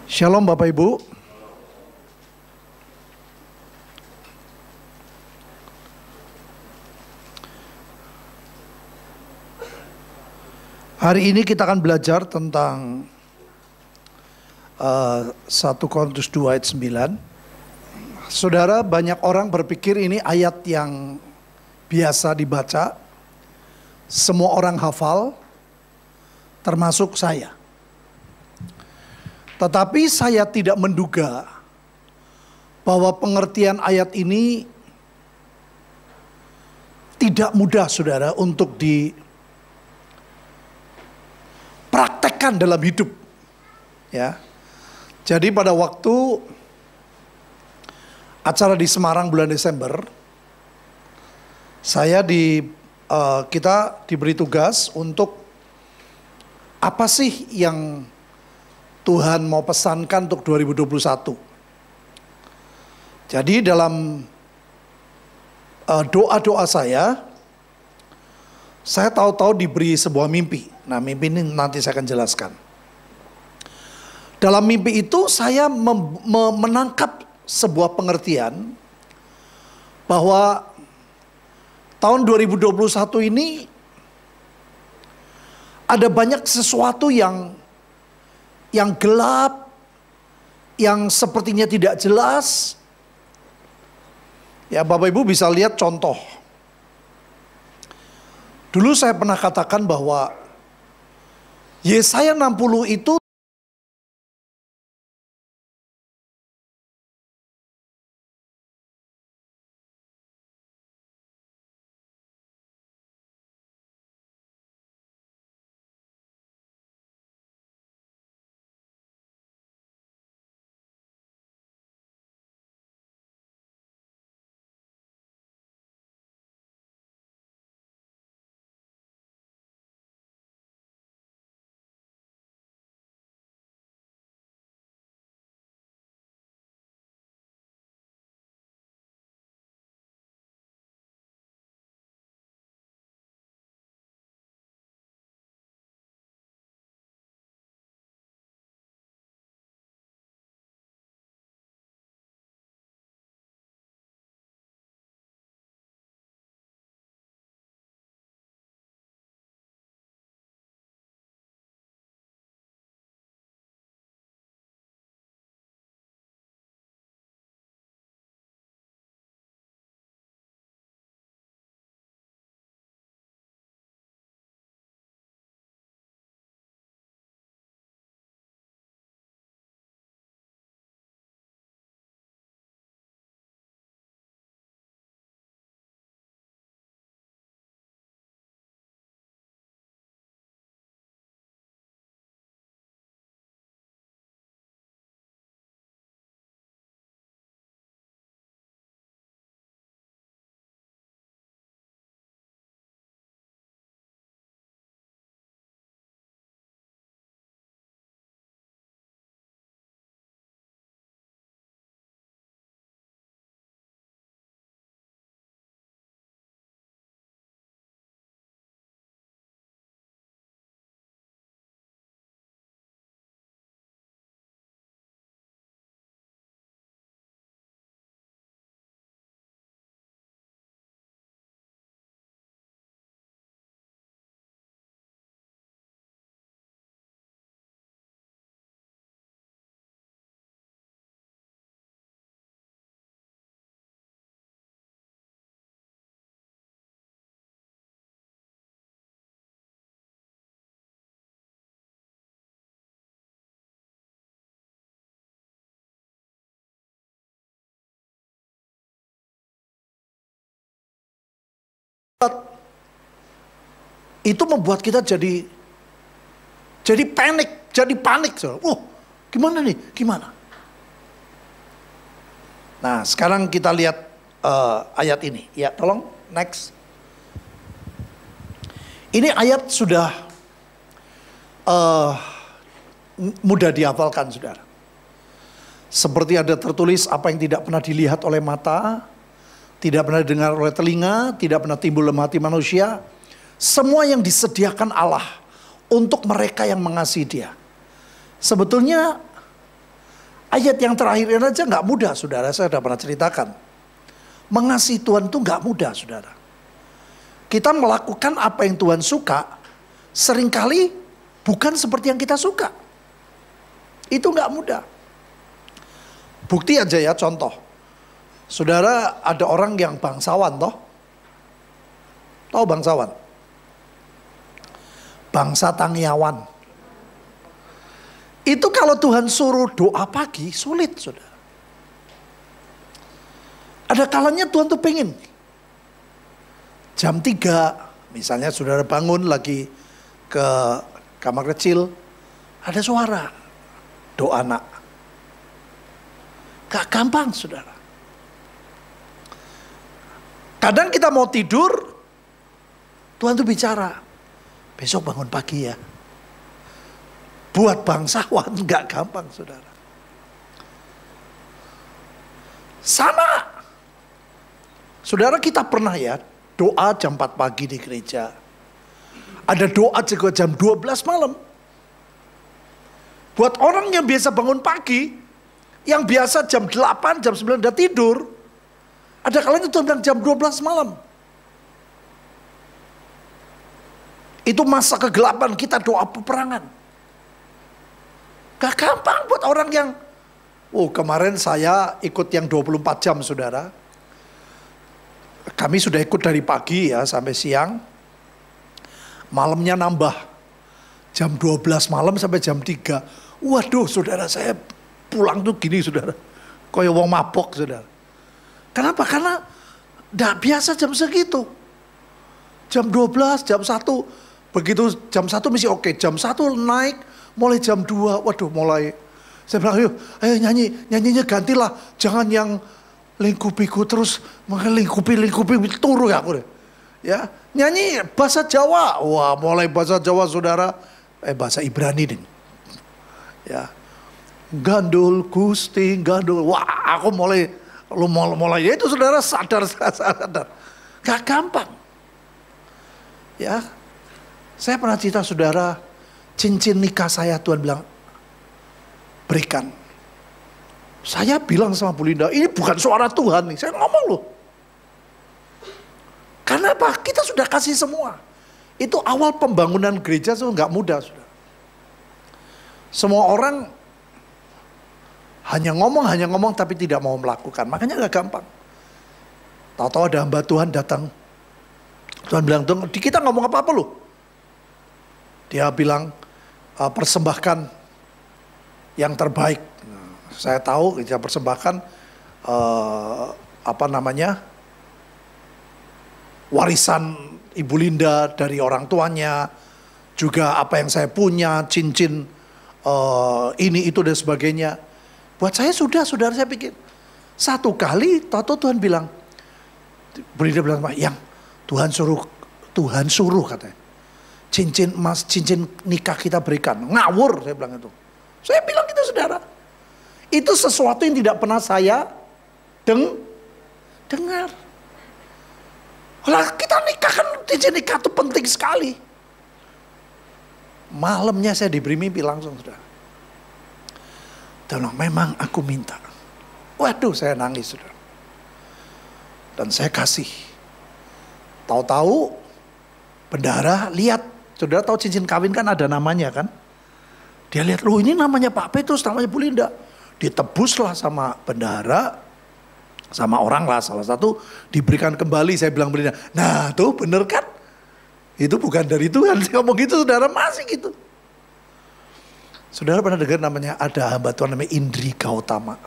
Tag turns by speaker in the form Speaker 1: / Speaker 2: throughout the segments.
Speaker 1: Shalom Bapak Ibu. Hari ini kita akan belajar tentang 1 Korintus 2 ayat 9. Saudara, banyak orang berpikir ini ayat yang biasa dibaca. Semua orang hafal, termasuk saya. Tetapi saya tidak menduga bahwa pengertian ayat ini tidak mudah, saudara, untuk dipraktekkan dalam hidup. Ya, jadi pada waktu acara di Semarang bulan Desember, kita diberi tugas untuk apa sih yang Tuhan mau pesankan untuk 2021. Jadi dalam doa-doa saya tahu-tahu diberi sebuah mimpi. Nah, mimpi ini nanti saya akan jelaskan. Dalam mimpi itu saya menangkap sebuah pengertian bahwa tahun 2021 ini ada banyak sesuatu yang gelap, yang sepertinya tidak jelas. Ya, Bapak Ibu bisa lihat contoh. Dulu saya pernah katakan bahwa Yesaya 60 itu itu membuat kita jadi panik. Gimana nih? Gimana? Nah, sekarang kita lihat ayat ini. Ya, tolong next. Ini ayat sudah mudah dihafalkan, saudara. Seperti ada tertulis, apa yang tidak pernah dilihat oleh mata, tidak pernah didengar oleh telinga, tidak pernah timbul dalam hati manusia. Semua yang disediakan Allah untuk mereka yang mengasihi Dia. Sebetulnya Ayat yang terakhir ini aja nggak mudah, saudara. Saya sudah pernah ceritakan. Mengasihi Tuhan itu nggak mudah, saudara. Kita melakukan apa yang Tuhan suka, seringkali bukan seperti yang kita suka. Itu nggak mudah. Bukti aja ya, contoh. Saudara, ada orang yang bangsawan, toh? Tahu bangsawan? Bangsa Tangyawan. Itu kalau Tuhan suruh doa pagi, sulit, saudara. Ada kalanya Tuhan tuh pengen. Jam 3, misalnya saudara bangun lagi ke kamar kecil, ada suara doa anak. Gak gampang, saudara. Kadang kita mau tidur, Tuhan tuh bicara, besok bangun pagi ya. Buat bangsawan gak gampang, saudara. Sama. Saudara, kita pernah ya doa jam 4 pagi di gereja. Ada doa juga jam 12 malam. Buat orang yang biasa bangun pagi, yang biasa jam 8, jam 9 udah tidur, ada kalanya Tuhan bilang jam 12 malam. Itu masa kegelapan, kita doa peperangan. Gak gampang buat orang yang, kemarin saya ikut yang 24 jam, saudara. Kami sudah ikut dari pagi ya sampai siang. Malamnya nambah. Jam 12 malam sampai jam 3. Waduh, saudara, saya pulang tuh gini, saudara. Kayak wong mabok, saudara. Kenapa? Karena gak biasa jam segitu. Jam 12, jam 1. Begitu jam 1 masih oke. Jam 1 naik, mulai jam 2. Waduh, mulai. Saya bilang, ayo nyanyi. Nyanyinya gantilah. Jangan yang lingkupiku terus. Lingkupi turu ya aku. Ya, nyanyi bahasa Jawa. Wah, mulai bahasa Jawa, saudara. Bahasa Ibrani deh. Ya. Gandul, Gusti, gandul. Wah, aku mulai ya itu, saudara, sadar. Gak gampang. Ya. Saya pernah cerita, saudara, cincin nikah saya Tuhan bilang, berikan. Saya bilang sama Bu Linda, ini bukan suara Tuhan nih. Saya ngomong loh. Karena apa? Kita sudah kasih semua. Itu awal pembangunan gereja itu nggak mudah, saudara. Semua orang hanya ngomong tapi tidak mau melakukan. Makanya nggak gampang. Tahu-tahu ada hamba Tuhan datang. Tuhan bilang, di kita ngomong apa-apa loh. Dia bilang, persembahkan yang terbaik. Saya tahu dia persembahkan warisan Ibu Linda dari orang tuanya, juga apa yang saya punya, cincin ini itu dan sebagainya. Buat saya sudah, saudara, saya pikir satu kali tahu Tuhan bilang, Bu Linda bilang, yang Tuhan suruh katanya, cincin emas, cincin nikah kita berikan. Ngawur, saya bilang itu. Saya bilang gitu, saudara. Itu sesuatu yang tidak pernah saya dengar. Lah, kita nikah kan, cincin nikah itu penting sekali. Malamnya saya diberi mimpi langsung, saudara. Tolong, memang aku minta. Waduh, saya nangis, saudara. Dan saya kasih. Tahu-tahu bendahara lihat, saudara tahu cincin kawin kan ada namanya kan? Dia lihat, loh ini namanya Pak Petrus, namanya Bu Linda. Ditebuslah sama bendahara, sama orang lah, salah satu diberikan kembali. Saya bilang Bu Linda, nah tuh bener kan? Itu bukan dari Tuhan. Saya ngomong gitu, saudara, masih gitu. Saudara pernah dengar namanya, ada hamba Tuhan namanya Indri Gautama.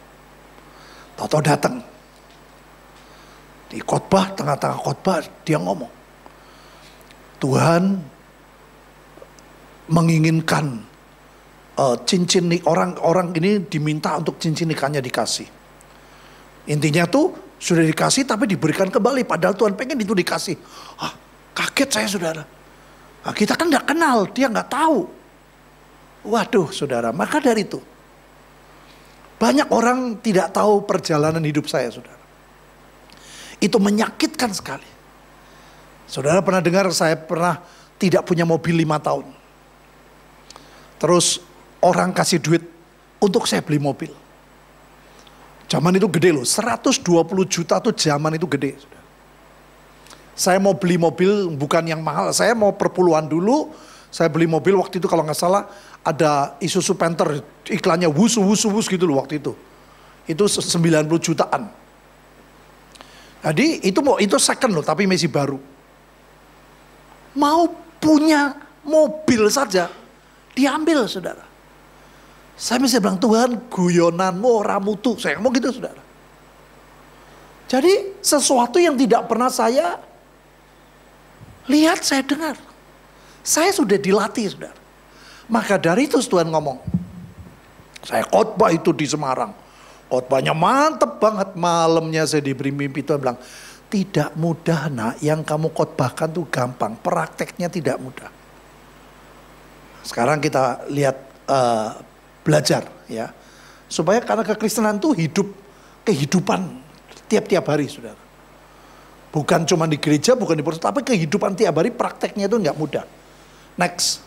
Speaker 1: Tahu-tahu datang. Di khotbah, tengah-tengah khotbah dia ngomong, Tuhan menginginkan cincin orang ini diminta untuk cincin nikahnya dikasih. Intinya tuh sudah dikasih tapi diberikan kembali, padahal Tuhan pengen itu dikasih. Kaget saya, saudara. Kita kan nggak kenal, dia nggak tahu. Waduh, saudara, maka dari itu banyak orang tidak tahu perjalanan hidup saya, saudara. Itu menyakitkan sekali. Saudara pernah dengar saya pernah tidak punya mobil 5 tahun. Terus orang kasih duit untuk saya beli mobil. Zaman itu gede loh, 120 juta tuh zaman itu gede. Saya mau beli mobil bukan yang mahal, saya mau perpuluhan dulu. Saya beli mobil waktu itu kalau nggak salah ada Isuzu Panther, iklannya wus gitu loh waktu itu. Itu 90 jutaan. Jadi itu second loh, tapi masih baru. Mau punya mobil saja diambil, saudara. Saya mesti bilang, Tuhan guyonanmu ora mutu. Saya ngomong gitu, saudara. Jadi sesuatu yang tidak pernah saya lihat, saya dengar. Saya sudah dilatih, saudara. Maka dari itu Tuhan ngomong. Saya khotbah itu di Semarang. Khotbahnya mantep banget. Malamnya saya diberi mimpi, Tuhan bilang, tidak mudah nak, yang kamu khotbahkan tuh gampang. Prakteknya tidak mudah. Sekarang kita lihat belajar ya. Supaya karena kekristenan itu kehidupan tiap-tiap hari, saudara. Bukan cuma di gereja, bukan di persekutuan, tapi kehidupan tiap hari prakteknya itu nggak mudah. Next.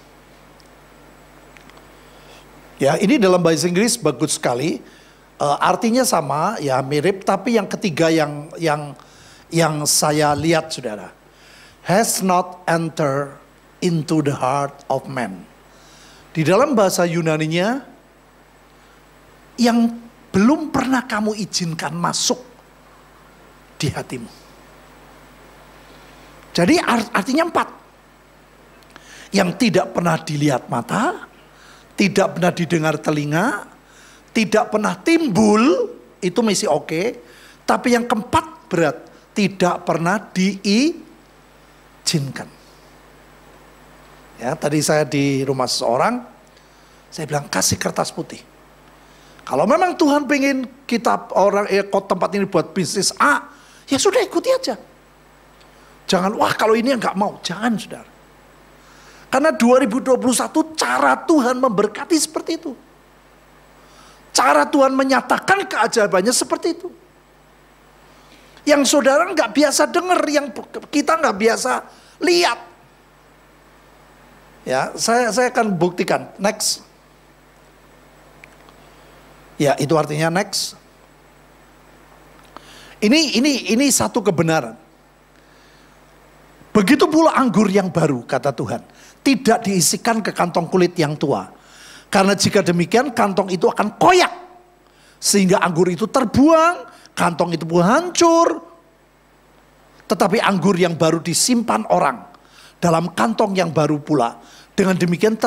Speaker 1: Ya, ini dalam bahasa Inggris bagus sekali. Artinya sama, ya mirip, tapi yang ketiga yang saya lihat, saudara. Has not entered into the heart of man. Di dalam bahasa Yunaninya, yang belum pernah kamu izinkan masuk di hatimu. Jadi artinya 4. Yang tidak pernah dilihat mata, tidak pernah didengar telinga, tidak pernah timbul, itu masih oke. Tapi yang keempat berat, tidak pernah diizinkan. Ya, tadi saya di rumah seseorang, saya bilang kasih kertas putih. Kalau memang Tuhan pengen kita tempat ini buat bisnis A, ya sudah ikuti aja. Jangan, wah kalau ini enggak mau, jangan, saudara. Karena 2021 cara Tuhan memberkati seperti itu. Cara Tuhan menyatakan keajaibannya seperti itu. Yang saudara nggak biasa dengar, yang kita nggak biasa lihat. Ya, saya akan buktikan. Next. Ya, itu artinya next. Ini satu kebenaran. Begitu pula anggur yang baru, kata Tuhan, tidak diisikan ke kantong kulit yang tua. Karena jika demikian kantong itu akan koyak. Sehingga anggur itu terbuang, kantong itu pun hancur. Tetapi anggur yang baru disimpan orang dalam kantong yang baru pula. Dengan demikian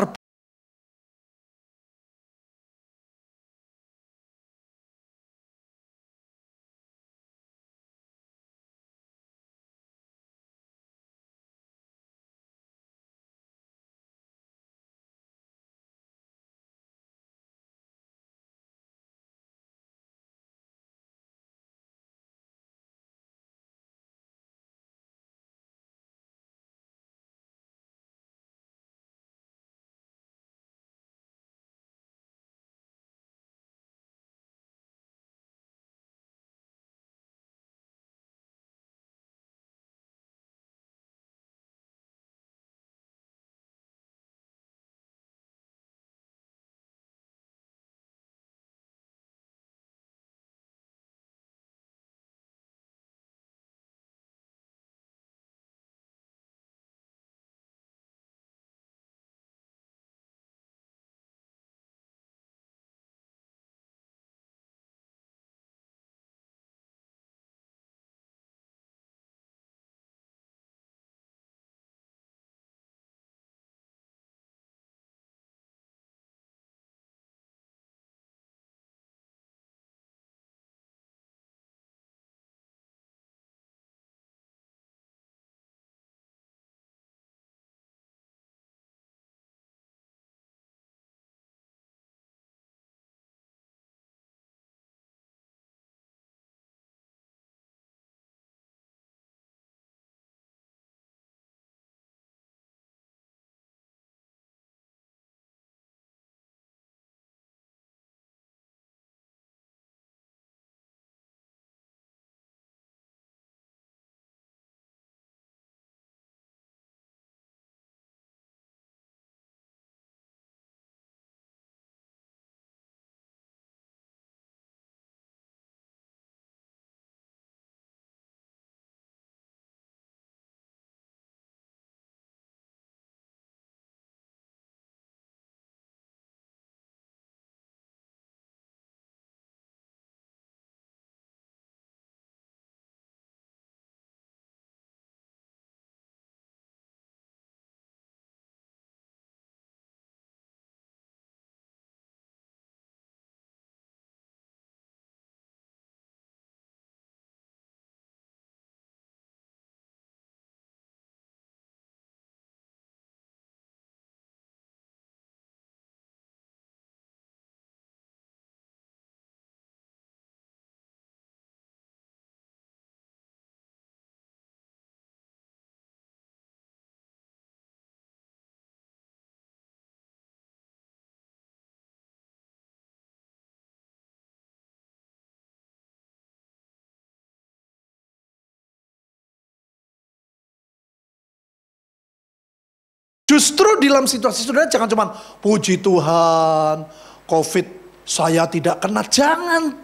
Speaker 1: Justru dalam situasi saudara jangan cuma puji Tuhan, COVID saya tidak kena. Jangan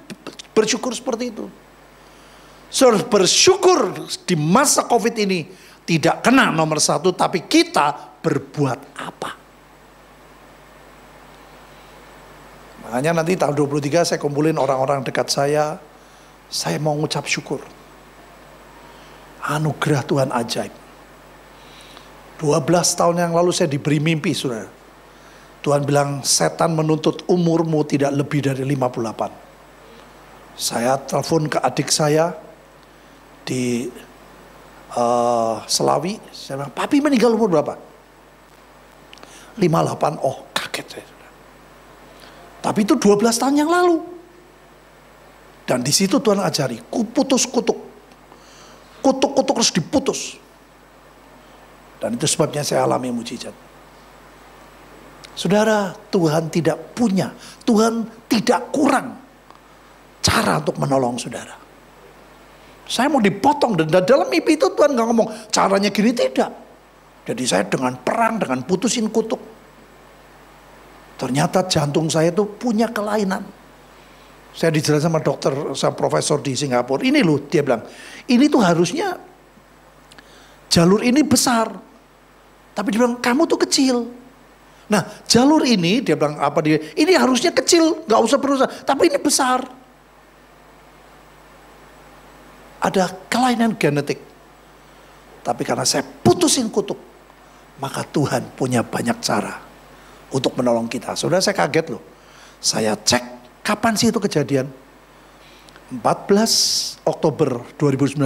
Speaker 1: bersyukur seperti itu. Saudara bersyukur di masa COVID ini tidak kena nomor satu, tapi kita berbuat apa? Makanya nanti tahun 23 saya kumpulin orang-orang dekat saya mau ngucap syukur. Anugerah Tuhan ajaib. 12 tahun yang lalu saya diberi mimpi, saudara. Tuhan bilang, setan menuntut umurmu tidak lebih dari 58. Saya telepon ke adik saya di Selawi. Saya bilang, papi meninggal umur berapa? 58. Oh, kaget saya. Tapi itu 12 tahun yang lalu. Dan di situ Tuhan ajari, putus kutuk. Kutuk-kutuk harus diputus. Dan itu sebabnya saya alami mujizat. Saudara, Tuhan tidak punya, Tuhan tidak kurang cara untuk menolong saudara. Saya mau dipotong, dan dalam mimpi itu Tuhan gak ngomong caranya gini, tidak. Jadi saya dengan perang, dengan putusin kutuk. Ternyata jantung saya itu punya kelainan. Saya dijelaskan sama dokter, sama profesor di Singapura. Ini loh, dia bilang, ini tuh harusnya jalur ini besar. Tapi dia bilang, kamu tuh kecil. Nah, jalur ini, dia bilang apa dia? Ini harusnya kecil, nggak usah berusaha. Tapi ini besar. Ada kelainan genetik. Tapi karena saya putusin kutuk, maka Tuhan punya banyak cara untuk menolong kita. Saudara, saya kaget loh. Saya cek. Kapan sih itu kejadian? 14 Oktober 2019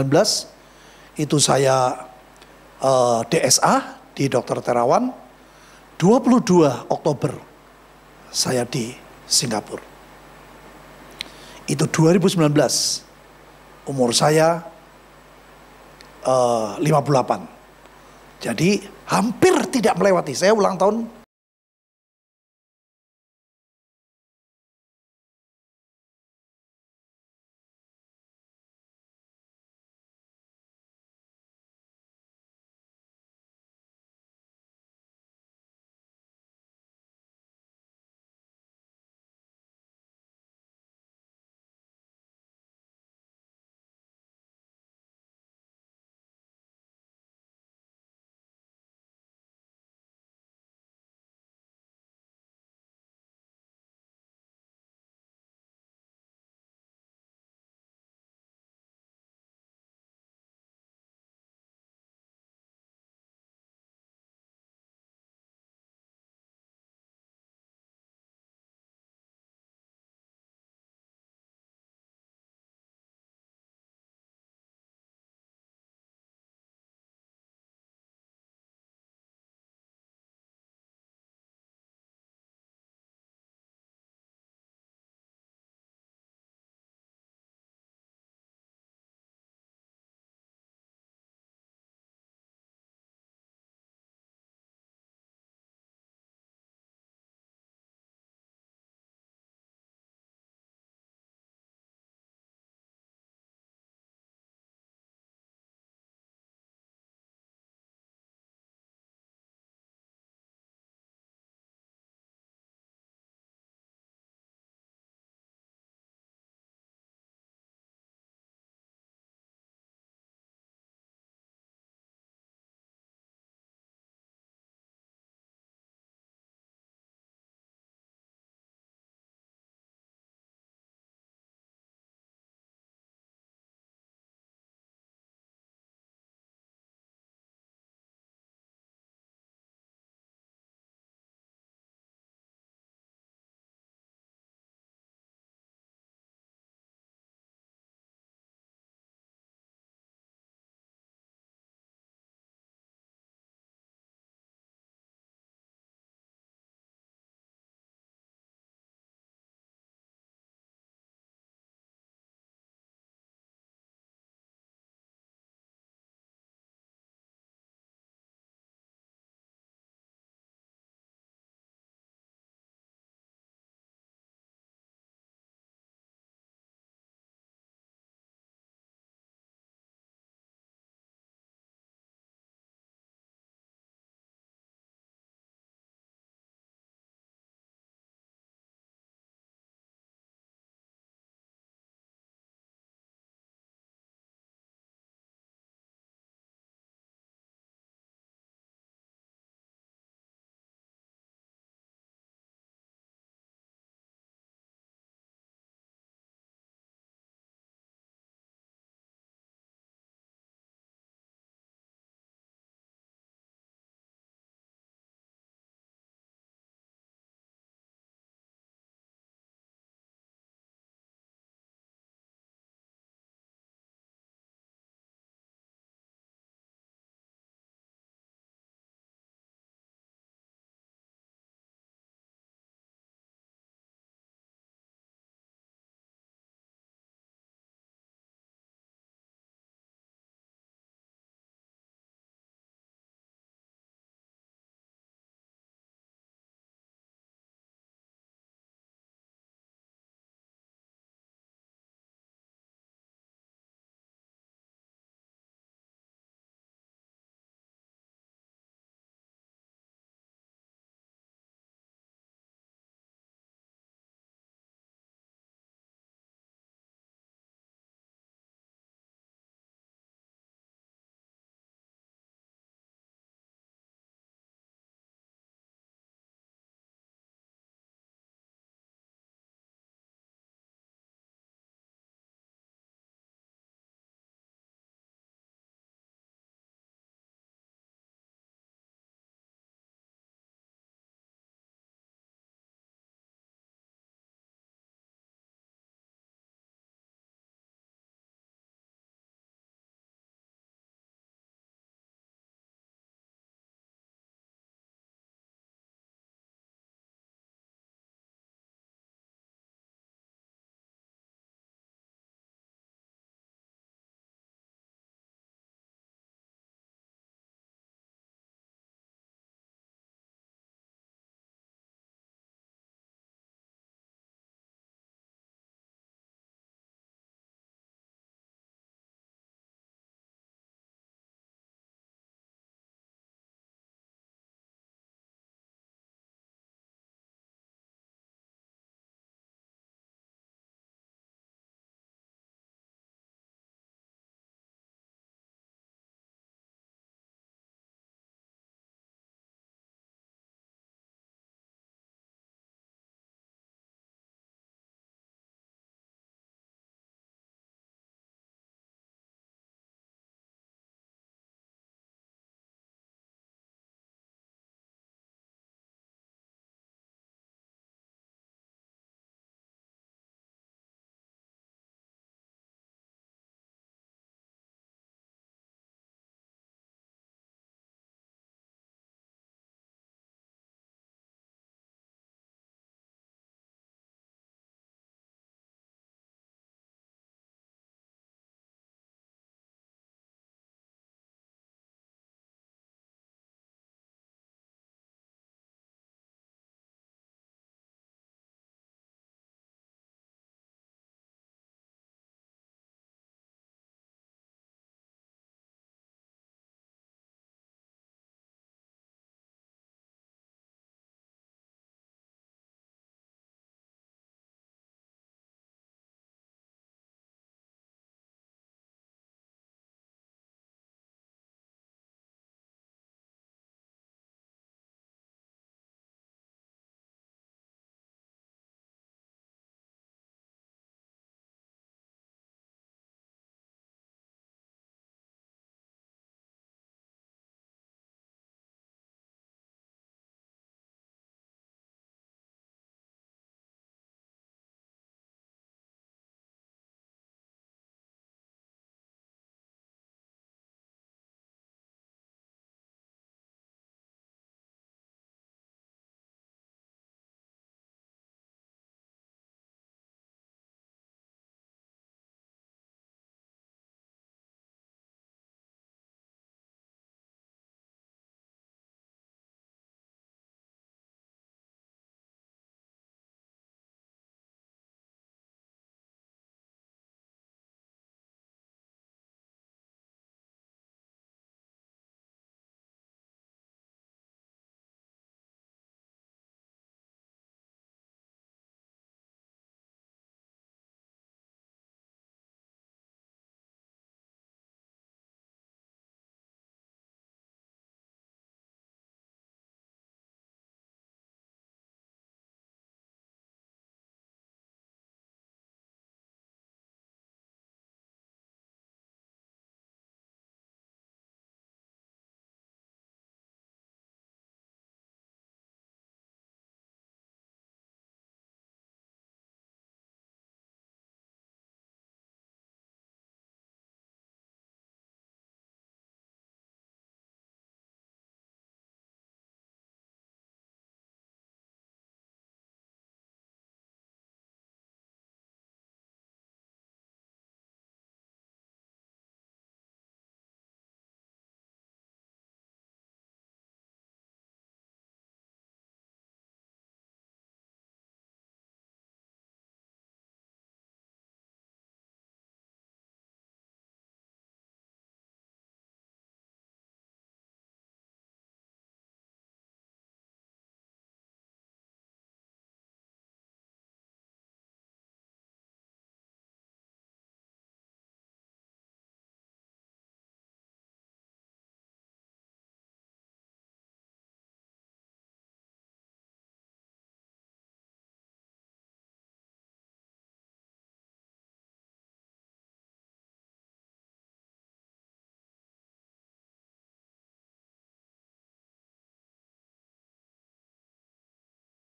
Speaker 1: itu saya DSA di Dr. Terawan. 22 Oktober saya di Singapura. Itu 2019. Umur saya 58. Jadi hampir tidak melewati. Saya ulang tahun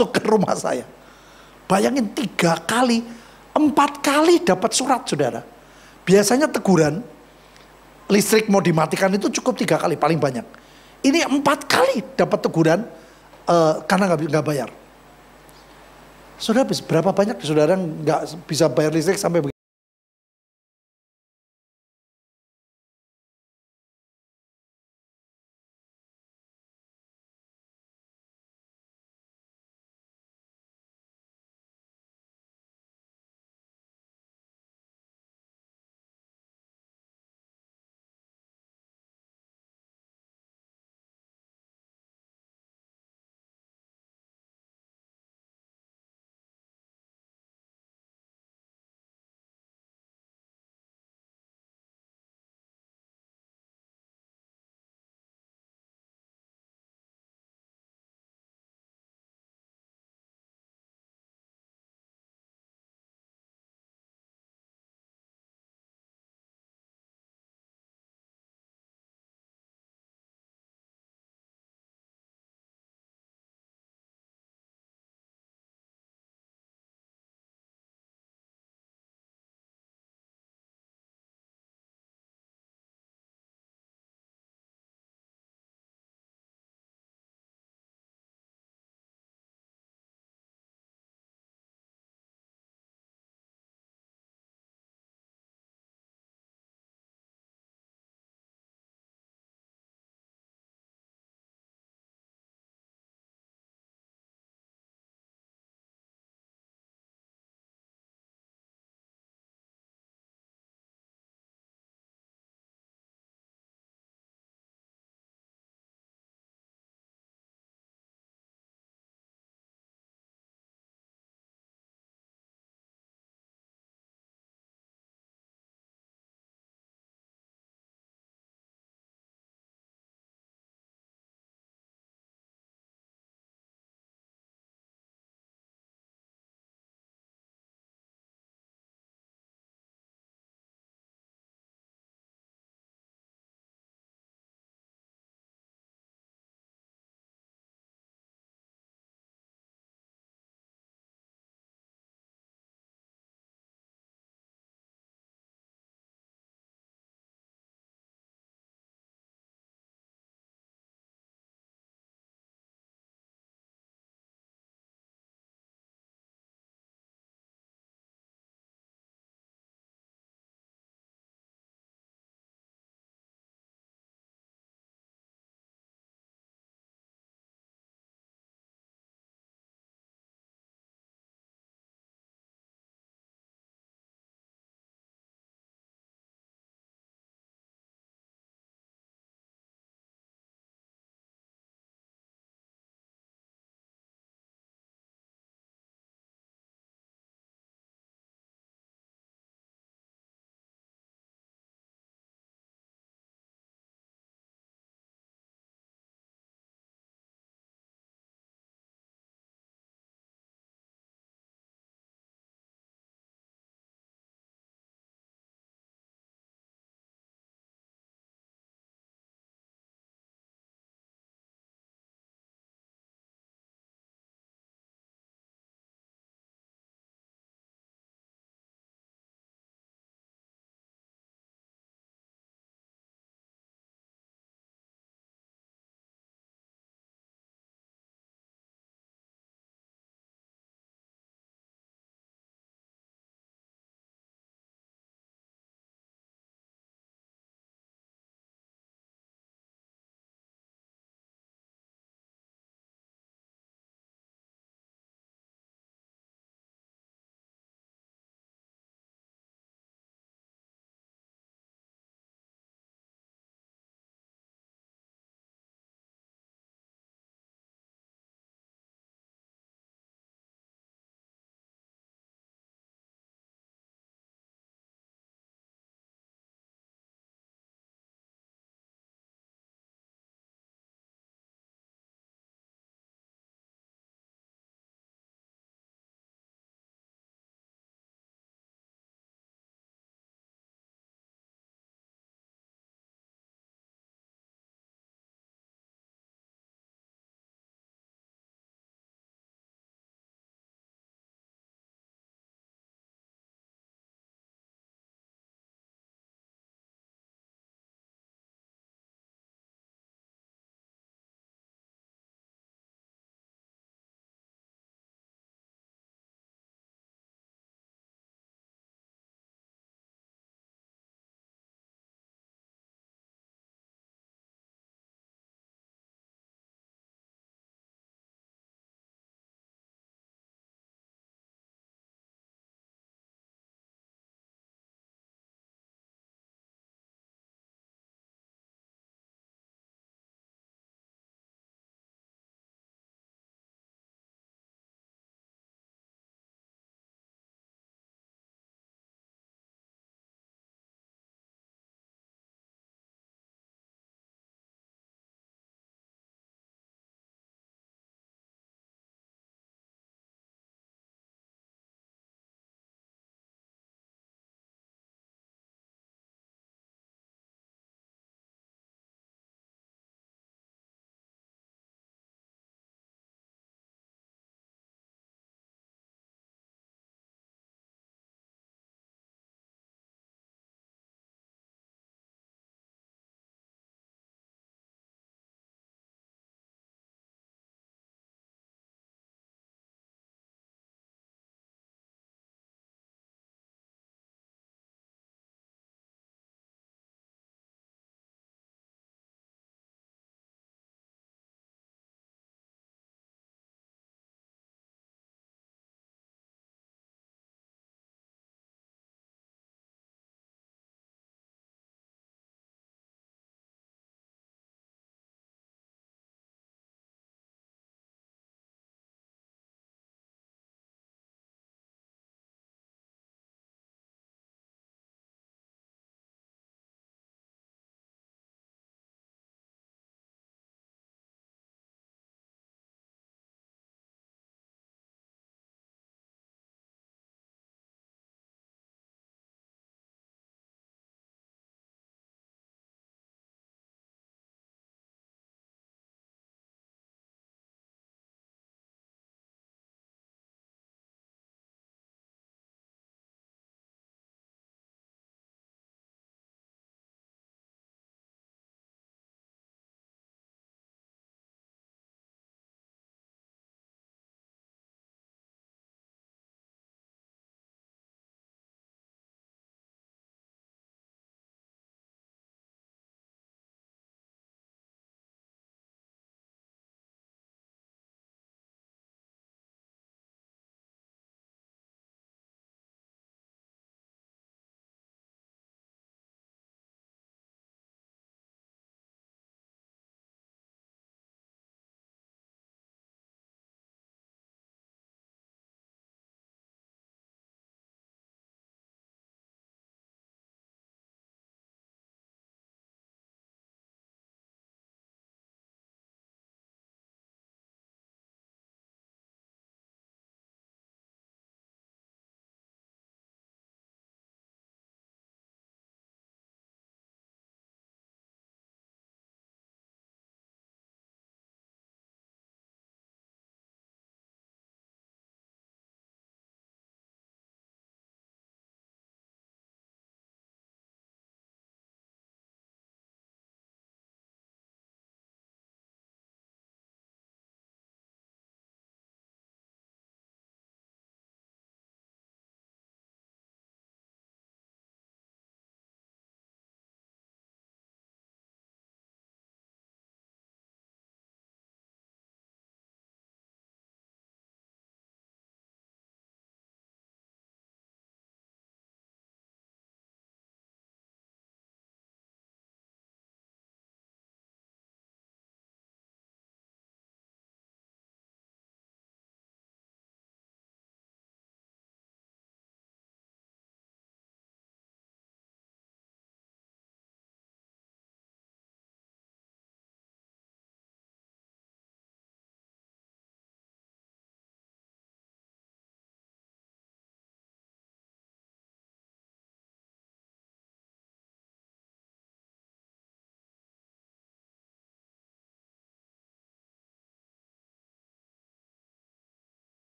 Speaker 1: masuk ke rumah saya. Bayangin 3 kali, 4 kali dapat surat saudara. Biasanya teguran, listrik mau dimatikan itu cukup 3 kali paling banyak. Ini 4 kali dapat teguran karena nggak bayar. Saudara, berapa banyak saudara nggak bisa bayar listrik sampai begitu?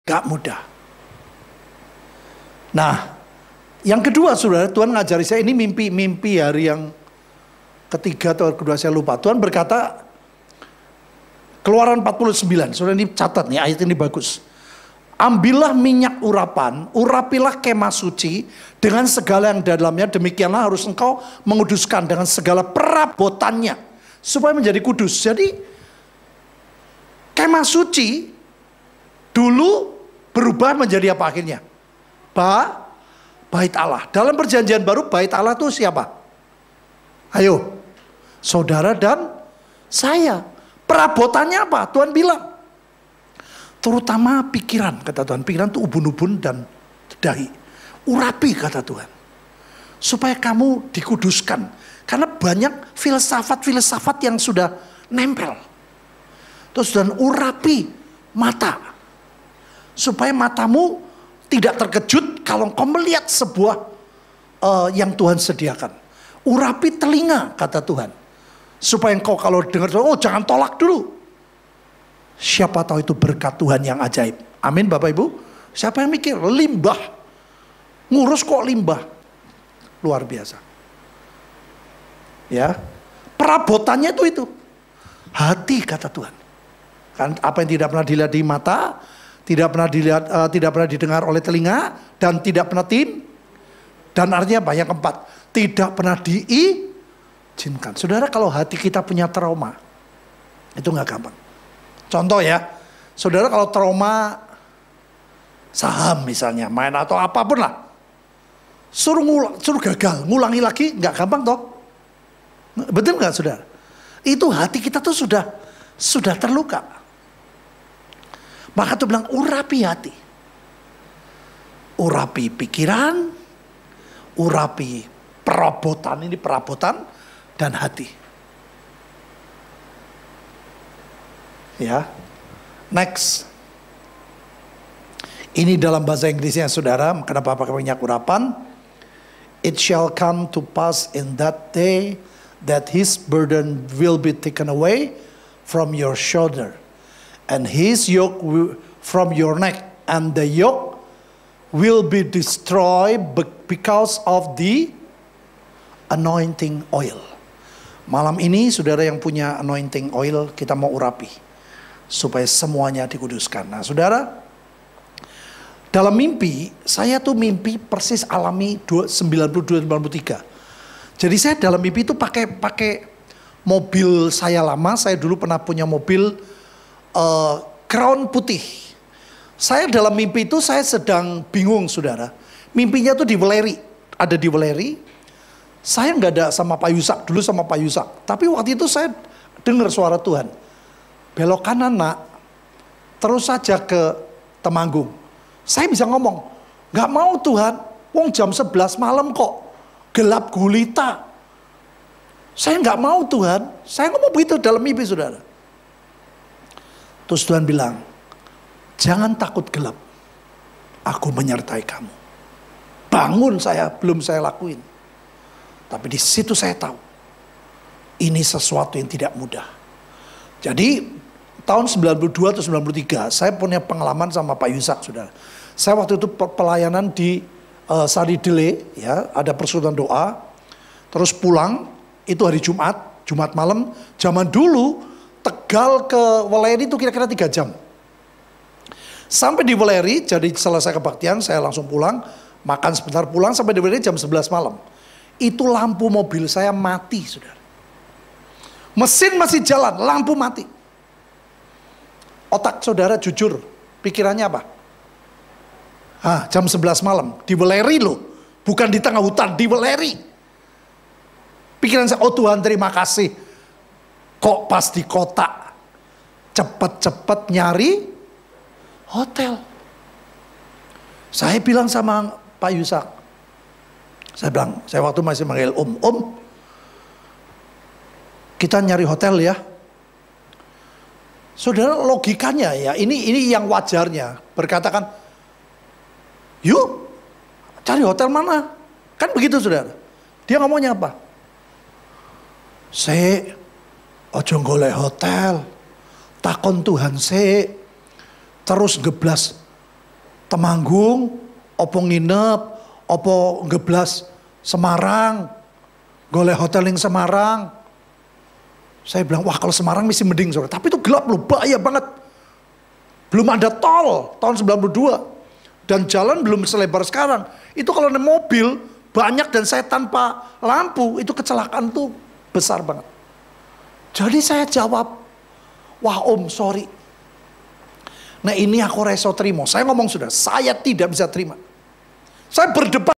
Speaker 1: Gak mudah. Nah, yang kedua saudara, Tuhan ngajari saya ini mimpi hari yang ketiga atau kedua saya lupa. Tuhan berkata, Keluaran 49, saudara ini catat nih, ayat ini bagus. Ambillah minyak urapan, urapilah kemah suci dengan segala yang dalamnya, demikianlah harus engkau menguduskan dengan segala perabotannya, supaya menjadi kudus. Jadi, kemah suci dulu berubah menjadi apa akhirnya? Bait Allah. Dalam perjanjian baru, bait Allah itu siapa? Ayo, saudara dan saya. Perabotannya apa? Tuhan bilang. Terutama pikiran, kata Tuhan. Pikiran itu ubun-ubun dan dahi. Urapi, kata Tuhan. Supaya kamu dikuduskan. Karena banyak filsafat-filsafat yang sudah nempel. Terus dan urapi mata. Supaya matamu tidak terkejut kalau kau melihat sebuah yang Tuhan sediakan. Urapi telinga, kata Tuhan. Supaya engkau kalau dengar, oh jangan tolak dulu. Siapa tahu itu berkat Tuhan yang ajaib. Amin Bapak Ibu. Siapa yang mikir limbah. Ngurus kok limbah. Luar biasa. Ya. Perabotannya itu. Hati kata Tuhan. Kan apa yang tidak pernah dilihat di mata, tidak pernah dilihat, tidak pernah didengar oleh telinga, dan tidak pernah dan artinya banyak keempat. Tidak pernah diizinkan. Saudara, kalau hati kita punya trauma, itu nggak gampang. Contoh ya, saudara kalau trauma saham misalnya, main atau apapun lah, suruh gagal, ngulangi lagi nggak gampang toh. Betul nggak saudara? Itu hati kita tuh sudah terluka. Maka tuh bilang urapi hati, urapi pikiran, urapi perabotan, ini perabotan dan hati. Ya, next. Ini dalam bahasa Inggrisnya saudara, kenapa pakai minyak urapan? It shall come to pass in that day that his burden will be taken away from your shoulder, and his yoke from your neck, and the yoke will be destroyed because of the anointing oil. Malam ini saudara yang punya anointing oil, kita mau urapi supaya semuanya dikuduskan. Nah saudara, dalam mimpi, saya tuh mimpi persis alami 92-93. Jadi saya dalam mimpi itu pakai mobil saya lama. Saya dulu pernah punya mobil Crown putih. Saya dalam mimpi itu saya sedang bingung saudara. Mimpinya tuh di Weleri, ada di Weleri. Saya nggak ada sama Pak Yusak, dulu sama Pak Yusak. Tapi waktu itu saya dengar suara Tuhan. Belok kanan nak, terus saja ke Temanggung. Saya bisa ngomong, gak mau Tuhan, wong jam 11 malam kok, gelap gulita. Saya gak mau Tuhan, saya ngomong begitu dalam mimpi saudara. Terus Tuhan bilang, jangan takut gelap, aku menyertai kamu. Bangun belum saya lakuin. Tapi di situ saya tahu, ini sesuatu yang tidak mudah. Jadi tahun 92 atau 93 saya punya pengalaman sama Pak Yusak saudara. Saya waktu itu pelayanan di Sari Dele, ya, ada persekutuan doa. Terus pulang itu hari Jumat malam. Zaman dulu Tegal ke Weleri itu kira-kira 3 jam. Sampai di Weleri, jadi selesai kebaktian saya langsung pulang, makan sebentar pulang, sampai di Weleri jam 11 malam. Itu lampu mobil saya mati saudara. Mesin masih jalan, lampu mati. Otak saudara jujur, pikirannya apa? Jam 11 malam, di Weleri loh. Bukan di tengah hutan, di Weleri. Pikiran saya, oh Tuhan terima kasih. Kok pas di kota, cepet-cepet nyari hotel. Saya bilang sama Pak Yusak. Saya waktu masih manggil Om. Kita nyari hotel ya. Saudara logikanya ya, ini yang wajarnya. Berkatakan, yuk cari hotel mana? Kan begitu saudara. Dia ngomongnya apa? Ojo golek hotel. Takon Tuhan terus geblas Temanggung, opo nginep, opo ngeblas Semarang, golek hotel yang Semarang. Saya bilang, wah kalau Semarang mesti mending saudara. Tapi itu gelap loh, bahaya banget. Belum ada tol tahun 92. Dan jalan belum selebar sekarang. Itu kalau naik mobil, banyak dan saya tanpa lampu, itu kecelakaan tuh besar banget. Jadi saya jawab, wah om sorry. Nah ini aku reso terima. Saya ngomong sudah, saya tidak bisa terima. Saya berdebat.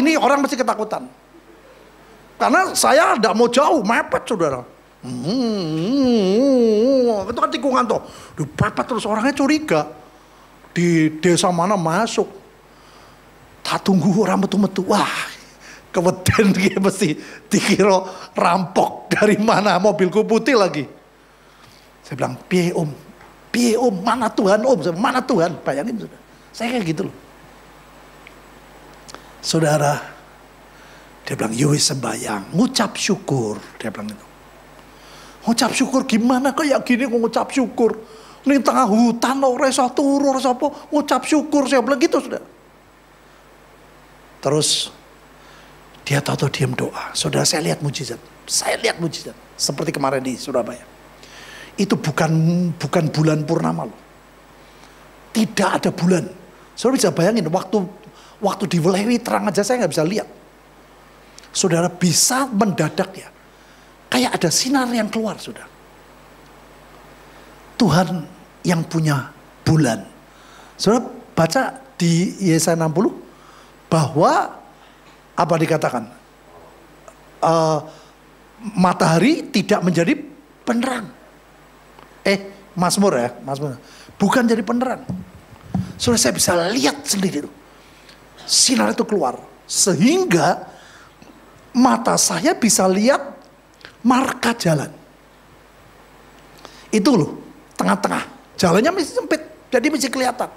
Speaker 1: Ini orang mesti ketakutan. Karena saya tidak mau jauh, mepet saudara. Itu kan tikungan tuh. Dipepet terus, orangnya curiga. Di desa mana masuk. Tak tunggu orang metu-metu. Wah, keweden dia mesti dikira rampok dari mana, mobilku putih lagi. Saya bilang, piye om, mana Tuhan om, mana Tuhan, bayangin sudah. Saya kayak gitu loh. Saudara, dia bilang, yoi sembayang, ngucap syukur, dia bilang itu. Ngucap syukur gimana kayak gini ngucap syukur. Ini tengah hutan, orang iso turu, orang apa, ngucap syukur, saya bilang gitu sudah. Terus dia tahu diam doa. Saudara, saya lihat mujizat. Seperti kemarin di Surabaya. Itu bukan bulan purnama loh. Tidak ada bulan. Saudara bisa bayangin waktu di Welewi terang aja saya nggak bisa lihat. Saudara bisa mendadak ya. Kayak ada sinar yang keluar saudara. Tuhan yang punya bulan. Saudara baca di Yesaya 60 bahwa apa dikatakan? Matahari tidak menjadi penerang. Mazmur ya, Mazmur. Bukan jadi penerang. Saudara, saya bisa lihat sendiri tuh. Sinar itu keluar. Sehingga mata saya bisa lihat marka jalan. Itu loh, tengah-tengah. Jalannya masih sempit, jadi masih kelihatan.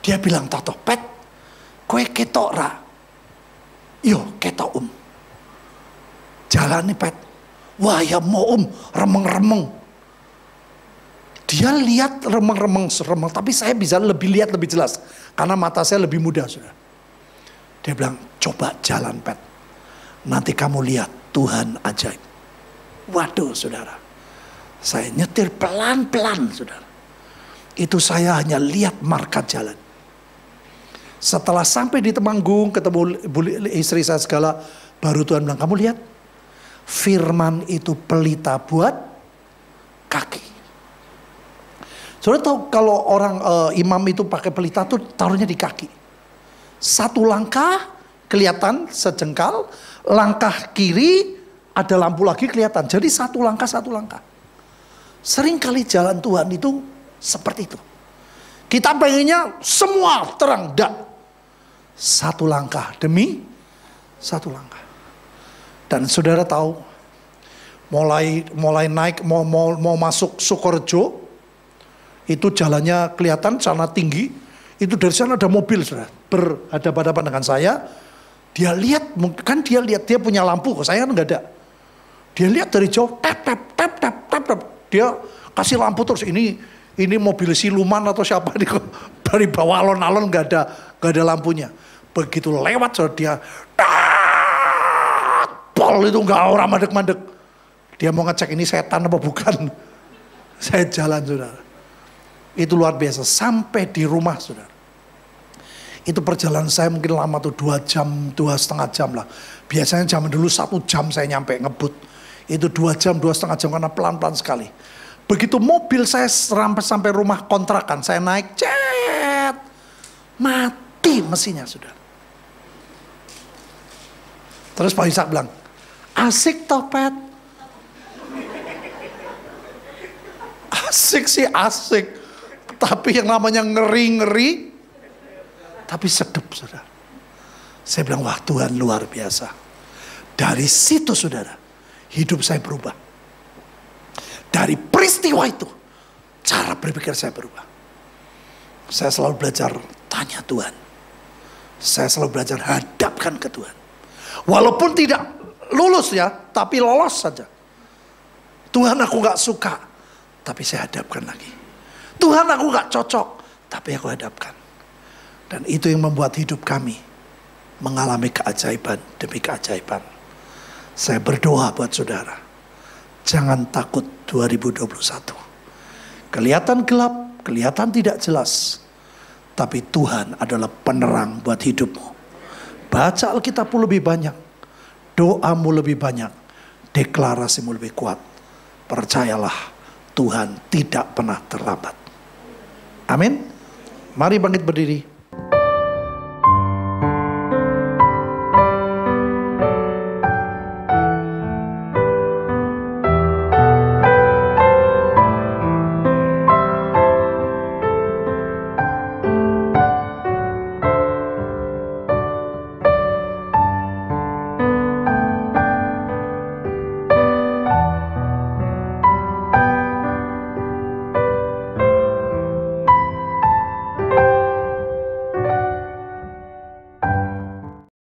Speaker 1: Dia bilang, Toto, Pet, kowe ketok ra? Yo, ketok Jalan nih Pet. Wah ya mau remeng-remeng. Dia lihat remeng-remeng, tapi saya bisa lihat lebih jelas. Karena mata saya lebih muda sudah. Dia bilang, coba jalan Pet. Nanti kamu lihat Tuhan ajaib. Waduh saudara. Saya nyetir pelan-pelan saudara. Itu saya hanya lihat marka jalan. Setelah sampai di Temanggung, ketemu istri saya segala, baru Tuhan bilang, kamu lihat. Firman itu pelita buat kaki. Saudara tahu kalau orang imam itu pakai pelita tuh taruhnya di kaki. Satu langkah kelihatan sejengkal, langkah kiri ada lampu lagi kelihatan. Jadi satu langkah. Seringkali jalan Tuhan itu seperti itu. Kita pengennya semua terang, dak. Satu langkah demi satu langkah. Dan saudara tahu, mulai naik mau masuk Sukorejo, itu jalannya kelihatan sana tinggi. Itu dari sana ada mobil saudara berhadapan-hadapan dengan saya. Dia lihat, dia punya lampu, saya kan nggak ada. Dia lihat dari jauh, tap. Dia kasih lampu terus. Ini mobil siluman atau siapa nih, dari bawah alon-alon nggak ada lampunya. Begitu lewat saudara, dia pol itu nggak orang mandek-mandek. Dia mau ngecek ini setan apa bukan. Saya jalan saudara. Itu luar biasa. Sampai di rumah saudara. Itu perjalanan saya mungkin lama tuh 2 jam, 2,5 jam lah. Biasanya zaman dulu 1 jam saya nyampe ngebut. Itu 2 jam, 2,5 jam karena pelan-pelan sekali. Begitu mobil saya sampai rumah kontrakan, saya naik, cet, mati mesinnya sudah. Terus Pak Ishak bilang, asik toh Pet. Asik sih asik. Tapi yang namanya ngeri-ngeri, tapi sedap saudara. Saya bilang, wah Tuhan luar biasa. Dari situ saudara, hidup saya berubah. Dari peristiwa itu, cara berpikir saya berubah. Saya selalu belajar tanya Tuhan. Saya selalu belajar hadapkan ke Tuhan. Walaupun tidak lulus ya, tapi lolos saja. Tuhan aku gak suka, tapi saya hadapkan lagi. Tuhan aku gak cocok, tapi aku hadapkan. Dan itu yang membuat hidup kami mengalami keajaiban demi keajaiban. Saya berdoa buat saudara. Jangan takut 2021. Kelihatan gelap, kelihatan tidak jelas. Tapi Tuhan adalah penerang buat hidupmu. Baca Alkitabmu lebih banyak. Doamu lebih banyak. Deklarasimu lebih kuat. Percayalah, Tuhan tidak pernah terlambat. Amin. Mari bangkit berdiri.